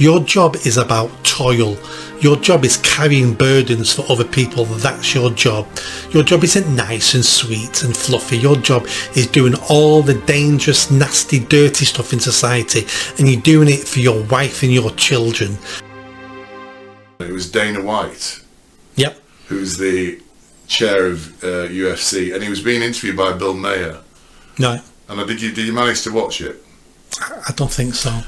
Your job is about toil. Your job is carrying burdens for other people. That's your job. Your job isn't nice and sweet and fluffy. Your job is doing all the dangerous, nasty, dirty stuff in society, and you're doing it for your wife and your children. It was Dana White. Yep. Who's the chair of UFC, and he was being interviewed by Bill Maher. No. And did you manage to watch it? I don't think so.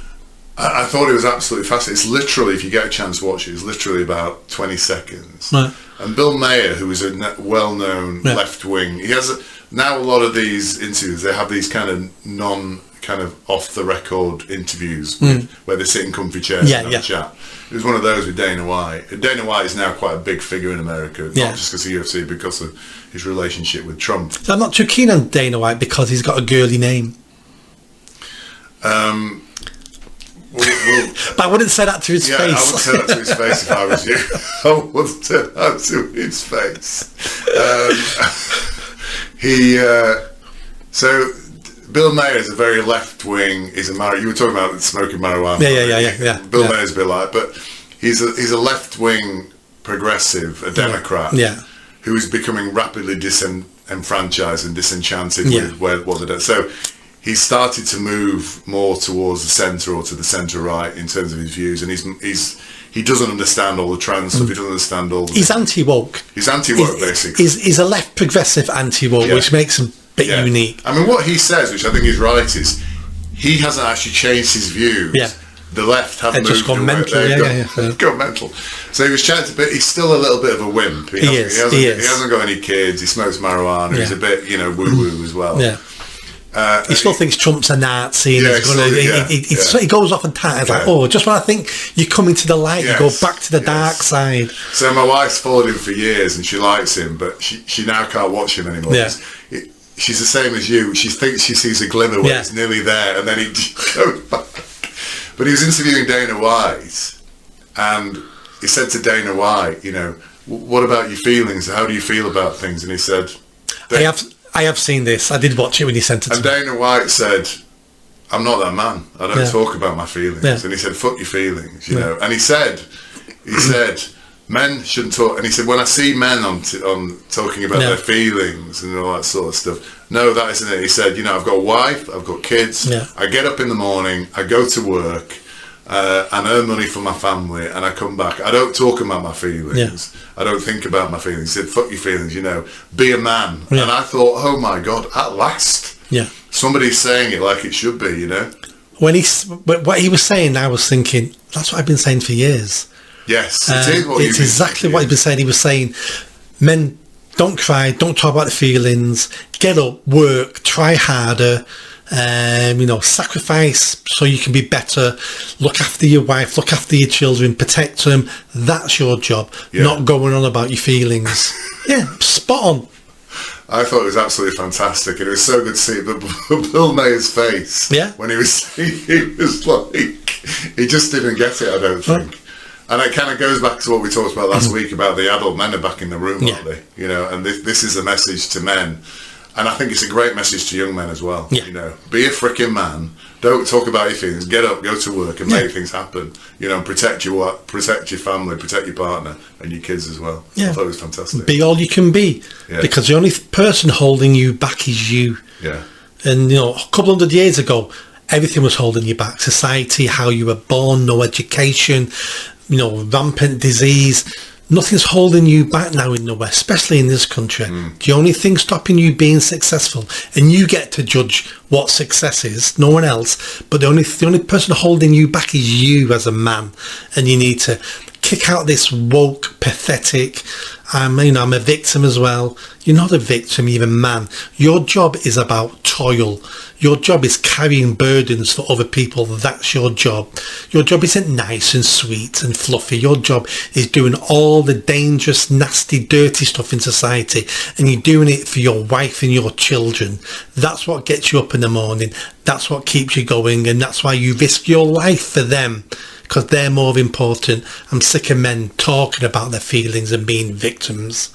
I thought it was absolutely fascinating. It's literally, if you get a chance to watch it, it's literally about 20 seconds. Right. And Bill Maher, who is a well-known left-wing, he has now a lot of these interviews, they have these kind of off-the-record interviews where they sit in comfy chairs and have a chat. It was one of those with Dana White. Dana White is now quite a big figure in America, not just because of the UFC, because of his relationship with Trump. So I'm not too keen on Dana White because he's got a girly name. But I wouldn't say that to his face. I wouldn't say that to his face if I was you. I wouldn't say that to his face. So Bill Maher is a very left-wing. You were talking about smoking marijuana. Yeah. Bill Maher's a bit like, but he's a left-wing progressive, a Democrat, who is becoming rapidly disenfranchised and disenchanted with what they do. So he started to move more towards the centre or to the centre-right in terms of his views, and he doesn't understand all the trans stuff. He doesn't understand all. He's anti-woke. He's anti-woke, basically. He's a left progressive anti-woke, which makes him a bit unique. I mean, what he says, which I think is right, is he hasn't actually changed his views. Yeah. The left have moved just gone away. mental. Gone mental. So he was chatting, but he's still a little bit of a wimp. He hasn't got any kids. He smokes marijuana. He's a bit, woo-woo as well. Yeah. He still thinks Trump's a Nazi, and he goes off and tires like, just when I think you're coming to the light, you go back to the dark side. So my wife's followed him for years, and she likes him, but she now can't watch him anymore. Yeah. She's the same as you. She thinks she sees a glimmer when it's nearly there, and then he goes back. But he was interviewing Dana White, and he said to Dana White, what about your feelings? How do you feel about things? And he said, I have seen this. I did watch it when you sent it to me. And Dana White said, I'm not that man. I don't talk about my feelings. Yeah. And he said, fuck your feelings, know. And he said, men shouldn't talk. And he said, when I see men on talking about their feelings and all that sort of stuff, no, that isn't it. He said, I've got a wife, I've got kids. Yeah. I get up in the morning, I go to work, and earn money for my family, and I come back. I don't talk about my feelings. Yeah. I don't think about my feelings. He said, fuck your feelings, be a man. Yeah. And I thought, oh my God, at last. Yeah. Somebody's saying it like it should be, What he was saying, I was thinking, that's what I've been saying for years. Yes, it's exactly what he's been saying. He was saying, men, don't cry, don't talk about the feelings, get up, work, try harder, sacrifice so you can be better, look after your wife, look after your children, protect them. That's your job, not going on about your feelings. Spot on. I thought it was absolutely fantastic, and it was so good to see Bill Maher's face when he was like, he just didn't get it, I don't think. And it kind of goes back to what we talked about last week about the adult men are back in the room, aren't they? And this is a message to men. And I think it's a great message to young men as well. Yeah. Be a freaking man. Don't talk about your feelings. Get up, go to work, and make things happen. And protect your family, protect your partner, and your kids as well. Yeah. I thought it was fantastic. Be all you can be, because the only person holding you back is you. Yeah. And a couple hundred years ago, everything was holding you back. Society, how you were born, no education, rampant disease. Nothing's holding you back now in the West, especially in this country. The only thing stopping you being successful, and you get to judge what success is, no one else, but the only person holding you back is you as a man, and you need to kick out this woke, pathetic, I'm a victim as well. You're not a victim, you're a man. Your job is about toil. Your job is carrying burdens for other people. That's your job. Your job isn't nice and sweet and fluffy. Your job is doing all the dangerous, nasty, dirty stuff in society, and you're doing it for your wife and your children. That's what gets you up in the morning. That's what keeps you going, and that's why you risk your life for them, because they're more important. I'm sick of men talking about their feelings and being victims.